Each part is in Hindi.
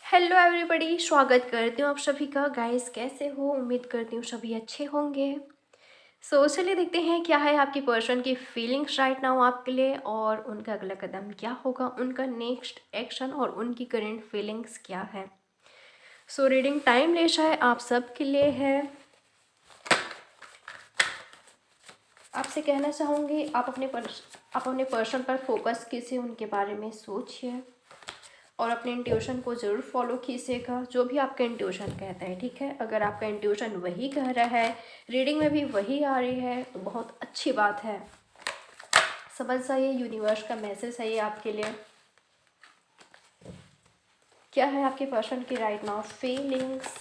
हेलो एवरीबॉडी, स्वागत करती हूँ आप सभी का। गाइस कैसे हो? उम्मीद करती हूँ सभी अच्छे होंगे। चलिए देखते हैं क्या है आपकी पर्सन की फीलिंग्स राइट नाउ आपके लिए, और उनका अगला कदम क्या होगा, उनका नेक्स्ट एक्शन और उनकी करेंट फीलिंग्स क्या है। रीडिंग टाइम लेशा है, आप सब के लिए है। आपसे कहना चाहूँगी आप अपने पर्सन पर फोकस कीजिए, उनके बारे में सोचिए और अपने इंट्यूशन को ज़रूर फॉलो कीजिएगा। जो भी आपका इंट्यूशन कहता है, ठीक है। अगर आपका इंट्यूशन वही कह रहा है, रीडिंग में भी वही आ रही है, तो बहुत अच्छी बात है। समझ जाइए, यूनिवर्स का मैसेज है ये आपके लिए। क्या है आपके पर्सन की right now feelings.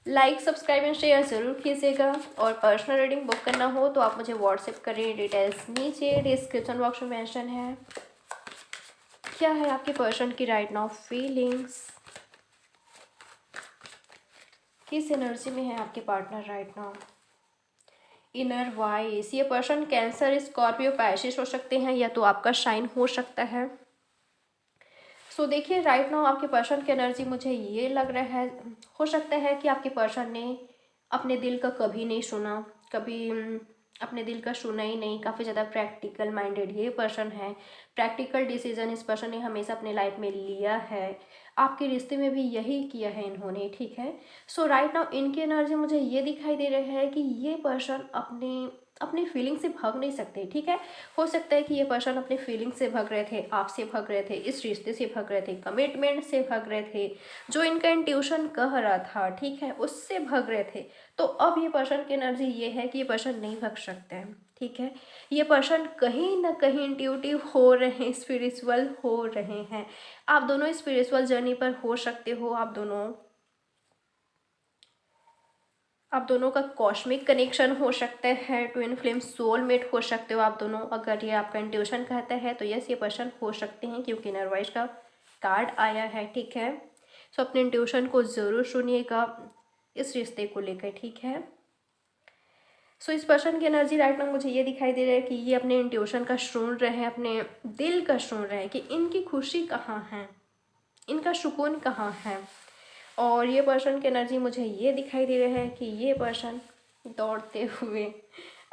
Like, subscribe and share ज़रूर कीजिएगा। और पर्सनल रीडिंग बुक करना हो तो आप मुझे व्हाट्सएप करें, डिटेल्स नीचे डिस्क्रिप्शन बॉक्स में मेंशन है। क्या है आपके पर्सन की राइट नाउ फीलिंग्स। किस एनर्जी में है आपके partner right now. Inner vice, ये पर्सन कैंसर, स्कॉर्पियो, पाइसिस हो सकते हैं, या तो आपका साइन हो सकता है। देखिए राइट नाउ आपके पर्सन की एनर्जी मुझे ये लग रहा है, हो सकता है कि आपके पर्सन ने अपने दिल का कभी नहीं सुना, कभी अपने दिल का सुना ही नहीं। काफ़ी ज़्यादा प्रैक्टिकल माइंडेड ये पर्सन है। प्रैक्टिकल डिसीजन इस पर्सन ने हमेशा अपने लाइफ में लिया है। आपके रिश्ते में भी यही किया है इन्होंने, ठीक है। राइट नाउ इनकी एनर्जी मुझे ये दिखाई दे रहा है कि ये पर्सन अपने अपनी फीलिंग से भाग नहीं सकते, ठीक है। हो सकता है कि ये पर्सन अपने फीलिंग से भाग रहे थे, आपसे भाग रहे थे, इस रिश्ते से भाग रहे थे, कमिटमेंट से भाग रहे थे, जो इनका इंट्यूशन कह रहा था, ठीक है, उससे भाग रहे थे। तो अब ये पर्सन की एनर्जी ये है कि ये पर्सन नहीं भाग सकते हैं, ठीक है। ये पर्सन कहीं ना कहीं इंट्यूटिव हो रहे हैं, स्पिरिचुअल हो रहे हैं। आप दोनों स्पिरिचुअल जर्नी पर हो सकते हो। आप दोनों का कॉस्मिक कनेक्शन हो सकता है, ट्विन फ्लेम सोलमेट हो सकते हो आप दोनों। अगर ये आपका इंट्यूशन कहता है तो यस, ये पर्सन हो सकते हैं, क्योंकि इनर वॉइस का कार्ड आया है, ठीक है। अपने इंट्यूशन को ज़रूर सुनिएगा इस रिश्ते को लेकर, ठीक है। इस पर्सन की एनर्जी राइट नाउ मुझे ये दिखाई दे रहा है कि ये अपने इंट्यूशन का सुन रहे हैं, अपने दिल का सुन रहे हैं कि इनकी खुशी कहाँ है, इनका सुकून कहाँ है। और ये पर्सन की एनर्जी मुझे ये दिखाई दे रहा है कि ये पर्सन दौड़ते हुए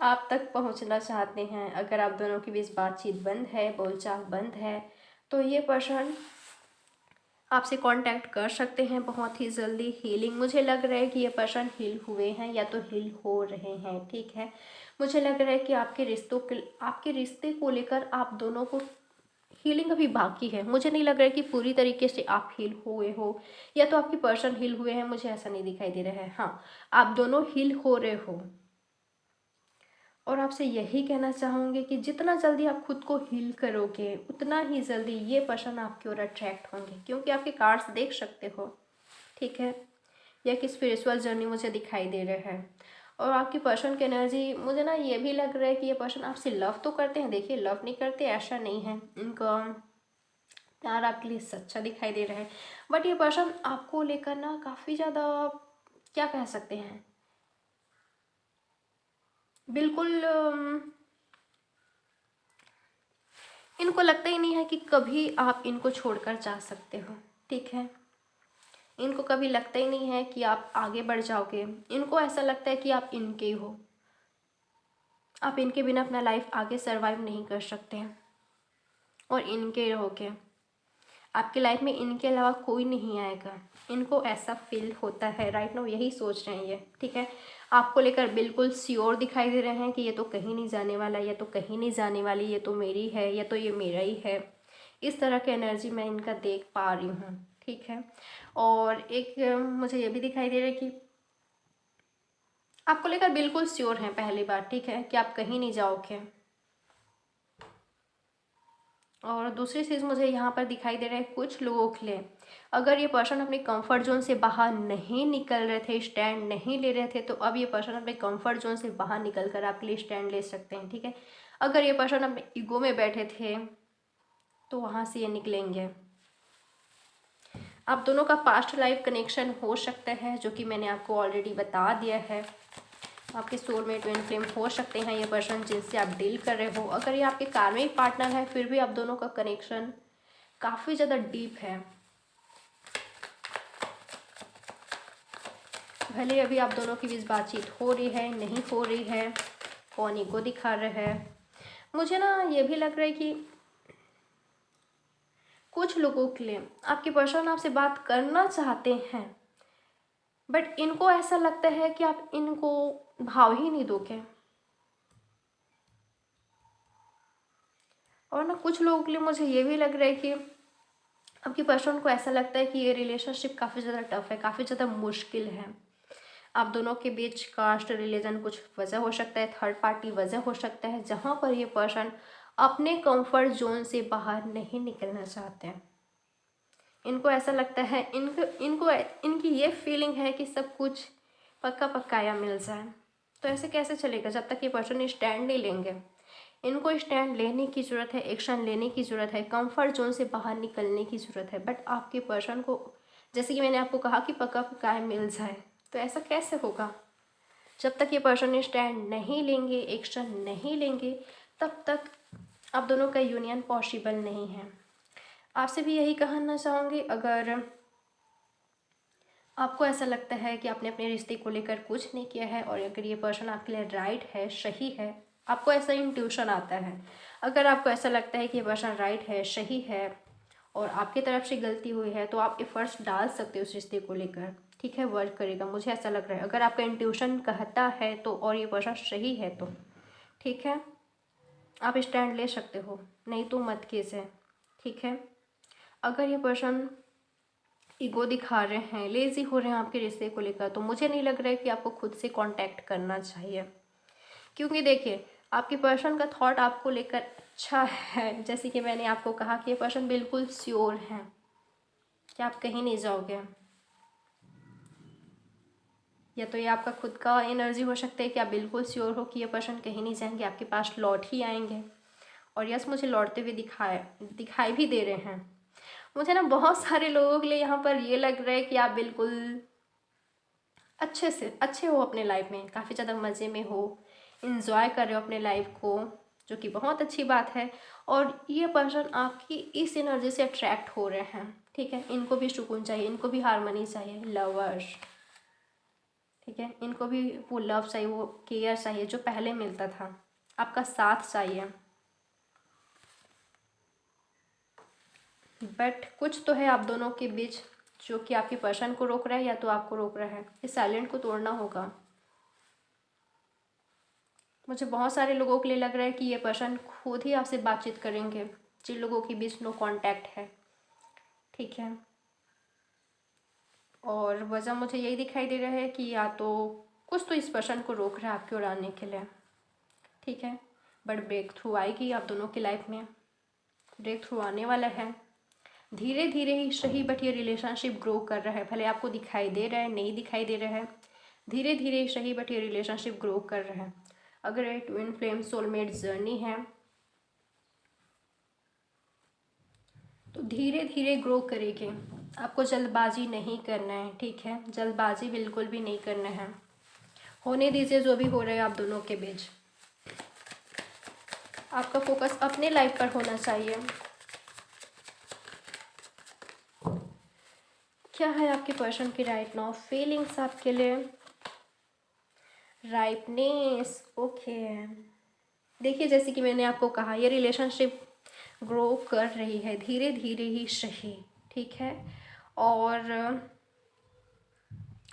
आप तक पहुंचना चाहते हैं। अगर आप दोनों के बीच बातचीत बंद है, बोलचाल बंद है, तो ये पर्सन आपसे कांटेक्ट कर सकते हैं बहुत ही जल्दी। हीलिंग, मुझे लग रहा है कि ये पर्सन हील हुए हैं या तो हील हो रहे हैं, ठीक है। मुझे लग रहा है कि आपके रिश्ते को लेकर आप दोनों को हीलिंग अभी बाकी है। मुझे नहीं लग रहा है कि पूरी तरीके से आप हील हुए हो, या तो आपकी पर्सन हील हुए हैं, मुझे ऐसा नहीं दिखाई दे रहा है। हाँ, आप दोनों हील हो रहे हो। और आपसे यही कहना चाहूँगी कि जितना जल्दी आप खुद को हील करोगे, उतना ही जल्दी ये पर्सन आपकी ओर अट्रैक्ट होंगे, क्योंकि आपके कार्ड्स देख सकते हो, ठीक है। यह कि स्पिरिचुअल जर्नी मुझे दिखाई दे रहा है। और आपकी पर्सन की एनर्जी मुझे ना ये भी लग रहा है कि ये पर्सन आपसे लव तो करते हैं। देखिए, लव नहीं करते ऐसा नहीं है, इनका प्यार आपके लिए सच्चा दिखाई दे रहा है। बट ये पर्सन आपको लेकर ना काफ़ी ज़्यादा, क्या कह सकते हैं, बिल्कुल इनको लगता ही नहीं है कि कभी आप इनको छोड़कर जा सकते हो, ठीक है। इनको कभी लगता ही नहीं है कि आप आगे बढ़ जाओगे। इनको ऐसा लगता है कि आप इनके ही हो, आप इनके बिना अपना लाइफ आगे सरवाइव नहीं कर सकते हैं, और इनके रहोगे। आपकी लाइफ में इनके अलावा कोई नहीं आएगा। इनको ऐसा फील होता है राइट नाउ, यही सोच रहे हैं ये, ठीक है। आपको लेकर बिल्कुल श्योर दिखाई दे रहे हैं कि ये तो कहीं नहीं जाने वाला, ये तो कहीं नहीं जाने वाली, ये तो मेरी है, ये तो ये मेरा ही है। इस तरह की एनर्जी मैं इनका देख पा रही हूँ, ठीक है। और एक मुझे ये भी दिखाई दे रहा है कि आपको लेकर बिल्कुल श्योर हैं पहली बार, ठीक है, कि आप कहीं नहीं जाओगे। और दूसरी चीज़ मुझे यहाँ पर दिखाई दे रहा है, कुछ लोगों के लिए अगर ये पर्सन अपने कंफर्ट जोन से बाहर नहीं निकल रहे थे, स्टैंड नहीं ले रहे थे, तो अब ये पर्सन अपने कंफर्ट जोन से बाहर निकल कर आपके लिए स्टैंड ले सकते हैं, ठीक है। अगर ये पर्सन अपने ईगो में बैठे थे तो वहाँ से ये निकलेंगे। आप दोनों का पास्ट लाइफ कनेक्शन हो सकता है, जो कि मैंने आपको ऑलरेडी बता दिया है। आपके सोलमेट ट्विन फ्लेम हो सकते हैं ये पर्सन जिनसे आप डील कर रहे हो। अगर ये आपके कार्मिक पार्टनर है, फिर भी आप दोनों का कनेक्शन काफ़ी ज़्यादा डीप है। भले अभी आप दोनों के बीच बातचीत हो रही है, नहीं हो रही है, कौन ईगो दिखा रहा है, मुझे ना ये भी लग रहा है कि कुछ लोगों के लिए आपके पर्सन आपसे बात करना चाहते हैं, बट इनको ऐसा लगता है कि आप इनको भाव ही नहीं दोगे। और ना कुछ लोगों के लिए मुझे ये भी लग रहा है कि आपके पर्सन को ऐसा लगता है कि ये रिलेशनशिप काफ़ी ज़्यादा टफ है, काफ़ी ज़्यादा मुश्किल है। आप दोनों के बीच कास्ट, रिलीजन कुछ वजह हो सकता है, थर्ड पार्टी वजह हो सकता है, जहाँ पर ये पर्सन अपने कंफर्ट जोन से बाहर नहीं निकलना चाहते हैं। इनको ऐसा लगता है, इनको इनको इनकी ये फीलिंग है कि सब कुछ पक्का पक्काया मिल जाए। तो ऐसे कैसे चलेगा जब तक ये पर्सन स्टैंड नहीं लेंगे। इनको स्टैंड लेने की ज़रूरत है, एक्शन लेने की ज़रूरत है, कंफर्ट जोन से बाहर निकलने की ज़रूरत है। बट आपके पर्सन को, जैसे कि मैंने आपको कहा कि पक्का पक्काया मिल जाए, तो ऐसा कैसे होगा। जब तक ये पर्सन स्टैंड नहीं लेंगे, एक्शन नहीं लेंगे, तब तक आप दोनों का यूनियन पॉसिबल नहीं है। आपसे भी यही कहना चाहूँगी, अगर आपको ऐसा लगता है कि आपने अपने रिश्ते को लेकर कुछ नहीं किया है और अगर ये पर्सन आपके लिए राइट है, सही है, आपको ऐसा इंट्यूशन आता है, अगर आपको ऐसा लगता है कि ये पर्सन राइट है, सही है और आपकी तरफ से गलती हुई है, तो आप एफर्ट्स डाल सकते हो उस रिश्ते को लेकर। ठीक है, वर्क करेगा, मुझे ऐसा लग रहा है। अगर आपका इंट्यूशन कहता है तो, और ये पर्सन सही है तो ठीक है, आप स्टैंड ले सकते हो, नहीं तो मत कीजिए। ठीक है, अगर ये पर्सन ईगो दिखा रहे हैं, लेज़ी हो रहे हैं आपके रिश्ते को लेकर, तो मुझे नहीं लग रहा है कि आपको खुद से कांटेक्ट करना चाहिए। क्योंकि देखिए, आपके पर्सन का थॉट आपको लेकर अच्छा है। जैसे कि मैंने आपको कहा कि ये पर्सन बिल्कुल श्योर है कि आप कहीं नहीं जाओगे, या तो ये आपका खुद का एनर्जी हो सकता है कि आप बिल्कुल श्योर हो कि ये पर्सन कहीं नहीं जाएंगे, आपके पास लौट ही आएंगे। और यस, मुझे लौटते हुए दिखाई भी दे रहे हैं। मुझे ना बहुत सारे लोगों के लिए यहाँ पर ये लग रहा है कि आप बिल्कुल अच्छे हो अपने लाइफ में, काफ़ी ज़्यादा मज़े में हो, इंजॉय कर रहे हो अपने लाइफ को, जो कि बहुत अच्छी बात है। और ये पर्सन आपकी इस एनर्जी से अट्रैक्ट हो रहे हैं। ठीक है, इनको भी सुकून चाहिए, इनको भी हारमोनी चाहिए, लवर्स। ठीक है, इनको भी वो लव चाहिए, वो केयर चाहिए जो पहले मिलता था, आपका साथ चाहिए। बट कुछ तो है आप दोनों के बीच जो कि आपके पर्सन को रोक रहा है, या तो आपको रोक रहा है। इस साइलेंट को तोड़ना होगा। मुझे बहुत सारे लोगों के लिए लग रहा है कि ये पर्सन खुद ही आपसे बातचीत करेंगे, जिन लोगों के बीच नो कांटेक्ट है। ठीक है, और वजह मुझे यही दिखाई दे रहा है कि या तो कुछ तो इस पर्सन को रोक रहा है आपके ओर आने के लिए। ठीक है, बट ब्रेक थ्रू आएगी आप दोनों की लाइफ में, ब्रेक थ्रू आने वाला है। धीरे धीरे ही सही, बट ये रिलेशनशिप ग्रो कर रहा है। भले आपको दिखाई दे रहा है, नहीं दिखाई दे रहा है, धीरे धीरे ही सही, बट ये रिलेशनशिप ग्रो कर रहा है। अगर ये ट्विन फ्लेम सोलमेट जर्नी है तो धीरे धीरे ग्रो करेगी। आपको जल्दबाजी नहीं करना है। ठीक है, जल्दबाजी बिल्कुल भी नहीं करना है। होने दीजिए जो भी हो रहा है आप दोनों के बीच। आपका फोकस अपने लाइफ पर होना चाहिए। क्या है आपके पर्सन की राइट नाउ फीलिंग्स आपके लिए? Rightness, okay. देखिए, जैसे कि मैंने आपको कहा, ये रिलेशनशिप ग्रो कर रही है धीरे धीरे ही सही। ठीक है, और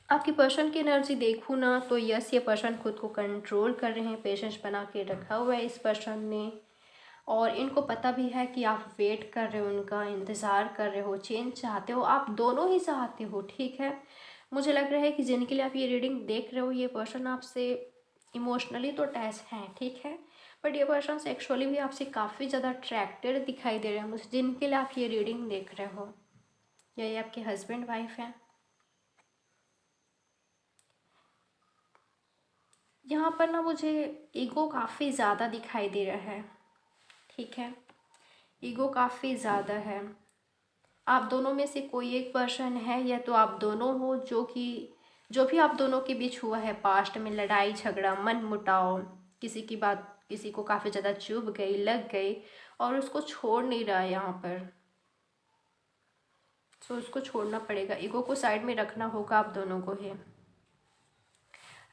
आपकी पर्सन की एनर्जी देखूँ ना तो यस, ये पर्सन खुद को कंट्रोल कर रहे हैं, पेशेंस बना के रखा हुआ है इस पर्सन ने। और इनको पता भी है कि आप वेट कर रहे हो, उनका इंतज़ार कर रहे हो, चेंज चाहते हो, आप दोनों ही चाहते हो। ठीक है, मुझे लग रहा है कि जिनके लिए आप ये रीडिंग देख रहे हो, ये पर्सन आपसे इमोशनली तो अटैच हैं। ठीक है, बट ये पर्सन सेक्सुअली भी आपसे काफ़ी ज़्यादा अट्रैक्टेड दिखाई दे रहे हैं मुझे, जिनके लिए आप ये रीडिंग देख रहे हो, या ये आपके हस्बैंड वाइफ हैं। यहाँ पर ना मुझे ईगो काफ़ी ज़्यादा दिखाई दे रहा है। ठीक है, ईगो काफ़ी ज़्यादा है। आप दोनों में से कोई एक पर्सन है, या तो आप दोनों हो, जो भी आप दोनों के बीच हुआ है पास्ट में, लड़ाई झगड़ा, मन मुटाव, किसी की बात किसी को काफ़ी ज़्यादा चुभ गई, लग गई और उसको छोड़ नहीं रहा है यहाँ पर। सो उसको छोड़ना पड़ेगा, ईगो को साइड में रखना होगा आप दोनों को ही।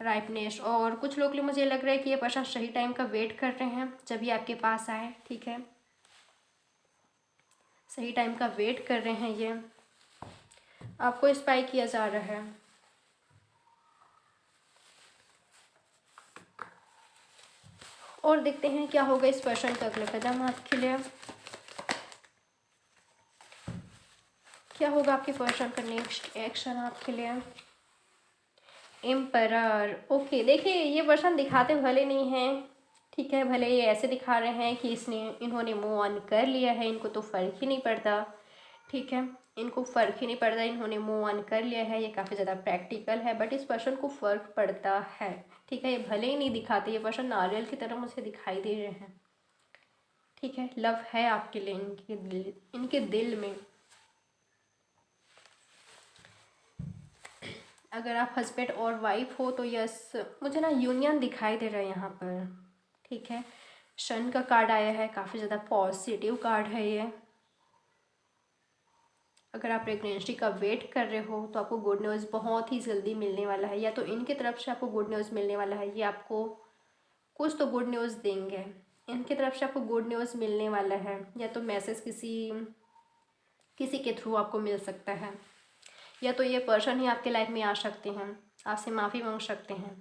राइपनेस, और कुछ लोग के लिए मुझे लग रहा है कि ये पर्सन सही टाइम का वेट कर रहे हैं जब ये आपके पास आए, ठीक है, सही टाइम का वेट कर रहे हैं ये, आपको स्पाई किया जा रहा है। और देखते हैं क्या होगा इस पर्सन का अगला कदम आपके लिए, क्या होगा आपके पर्सन का नेक्स्ट एक्शन आपके लिए। एम्परर, ओके, देखिए ये पर्सन दिखाते भले नहीं हैं, ठीक है, भले ये ऐसे दिखा रहे हैं कि इन्होंने मूव ऑन कर लिया है, इनको तो फ़र्क ही नहीं पड़ता, ठीक है, इनको फ़र्क ही नहीं पड़ता, इन्होंने मूव ऑन कर लिया है, ये काफ़ी ज़्यादा प्रैक्टिकल है, बट इस पर्सन को फ़र्क पड़ता है, ठीक है, ये भले ही नहीं दिखाते, ये पर्सन नारियल की तरह मुझे दिखाई दे रहे हैं, ठीक है, लव है आपके लिए इनके दिल में। अगर आप हस्बैंड और वाइफ हो तो यस, मुझे ना यूनियन दिखाई दे रहा है यहाँ पर, ठीक है, सन का कार्ड आया है, काफ़ी ज़्यादा पॉजिटिव कार्ड है ये। अगर आप प्रेगनेंसी का वेट कर रहे हो तो आपको गुड न्यूज़ बहुत ही जल्दी मिलने वाला है, या तो इनकी तरफ से आपको गुड न्यूज़ मिलने वाला है, ये आपको कुछ तो गुड न्यूज़ देंगे, इनकी तरफ से आपको गुड न्यूज़ मिलने वाला है, या तो मैसेज किसी के थ्रू आपको मिल सकता है, या तो ये पर्सन ही आपके लाइफ में आ सकते हैं, आपसे माफ़ी मांग सकते हैं,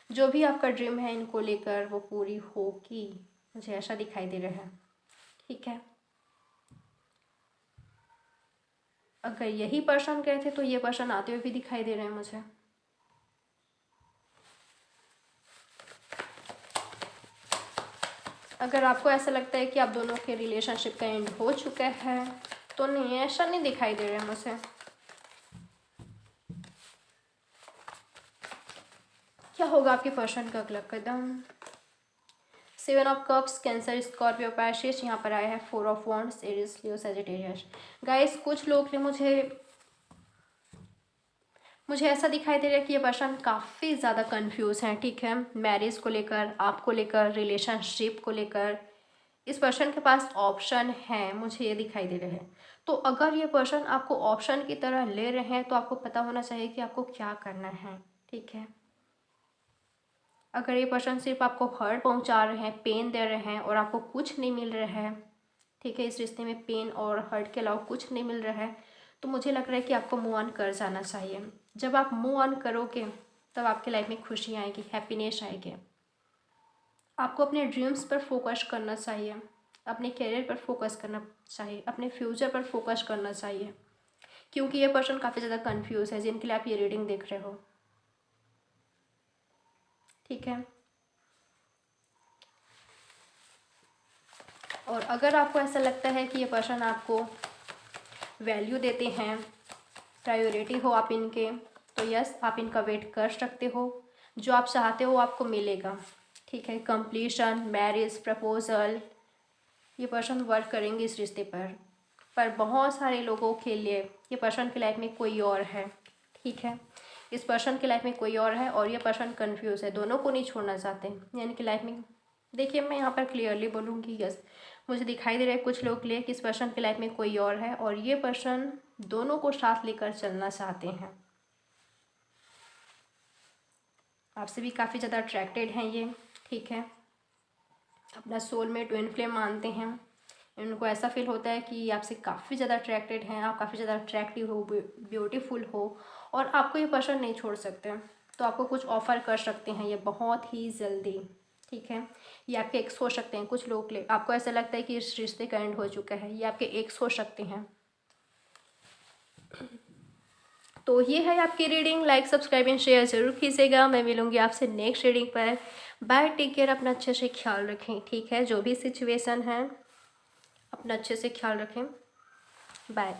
जो भी आपका ड्रीम है इनको लेकर वो पूरी होगी, मुझे ऐसा दिखाई दे रहा है, ठीक है। अगर यही पर्सन गए थे तो ये पर्सन आते हुए भी दिखाई दे रहे हैं मुझे। अगर आपको ऐसा लगता है कि आप दोनों के रिलेशनशिप का एंड हो चुका है तो नहीं, ऐसा नहीं दिखाई दे रहा है मुझे। क्या होगा आपके पर्सन का अगला कदम। 7 of cups, Cancer, Scorpio, Pisces, यहाँ पर आया है 4 of wands, Aries, Leo, Sagittarius. Guys कुछ लोग ने मुझे ऐसा दिखाई दे रहा है कि ये पर्सन काफ़ी ज़्यादा कंफ्यूज हैं, ठीक है, मैरिज को लेकर, आपको लेकर, रिलेशनशिप को लेकर। इस पर्सन के पास ऑप्शन है, मुझे ये दिखाई दे रहा है। तो अगर ये पर्सन आपको ऑप्शन की तरह ले रहे हैं तो आपको पता होना चाहिए कि आपको क्या करना है, ठीक है। अगर ये पर्सन सिर्फ आपको हर्ट पहुंचा रहे हैं, पेन दे रहे हैं और आपको कुछ नहीं मिल रहा है, ठीक है, इस रिश्ते में पेन और हर्ट के अलावा कुछ नहीं मिल रहा है, तो मुझे लग रहा है कि आपको मूव ऑन कर जाना चाहिए। जब आप मूव ऑन करोगे तब आपके लाइफ में खुशी आएगी, हैप्पीनेस आएगी। आपको अपने ड्रीम्स पर फोकस करना चाहिए, अपने करियर पर फोकस करना चाहिए, अपने फ्यूचर पर फोकस करना चाहिए, क्योंकि ये पर्सन काफ़ी ज़्यादा कंफ्यूज है जिनके लिए आप ये रीडिंग देख रहे हो, ठीक है। और अगर आपको ऐसा लगता है कि ये पर्सन आपको वैल्यू देते हैं, प्रायोरिटी हो आप इनके, तो यस आप इनका वेट कर सकते हो, जो आप चाहते हो आपको मिलेगा, ठीक है। कंप्लीशन, मैरिज, प्रपोजल, ये पर्सन वर्क करेंगे इस रिश्ते पर बहुत सारे लोगों के लिए ये पर्सन की लाइफ में कोई और है, ठीक है, इस पर्सन की लाइफ में कोई और है और ये पर्सन कंफ्यूज है, दोनों को नहीं छोड़ना चाहते, यानी कि लाइफ में, देखिए मैं यहाँ पर क्लियरली बोलूँगी, यस मुझे दिखाई दे रहा है कुछ लोग के लिए कि इस पर्सन की लाइफ में कोई और है और ये पर्सन दोनों को साथ लेकर चलना चाहते हैं, आपसे भी काफ़ी ज़्यादा अट्रैक्टेड हैं ये, ठीक है, अपना सोलमेट, ट्विन फ्लेम मानते हैं, उनको ऐसा फील होता है कि आपसे काफ़ी ज़्यादा अट्रैक्टेड हैं, आप काफ़ी ज़्यादा अट्रैक्टिव हो, ब्यूटीफुल हो और आपको ये पर्सन नहीं छोड़ सकते, तो आपको कुछ ऑफ़र कर सकते हैं ये बहुत ही जल्दी, ठीक है। ये आपके एक्स हो सकते हैं, कुछ लोग के लिए आपको ऐसा लगता है कि इस रिश्ते का एंड हो चुका है, ये आपके एक्स हो सकते हैं। तो ये है आपकी reading, like subscribe and share ज़रूर कीजिएगा। मैं मिलूँगी आपसे नेक्स्ट रीडिंग पर। बाय, टेक केयर, अपना अच्छे से ख्याल रखें, ठीक है, जो भी सिचुएशन है अपना अच्छे से ख्याल रखें। बाय।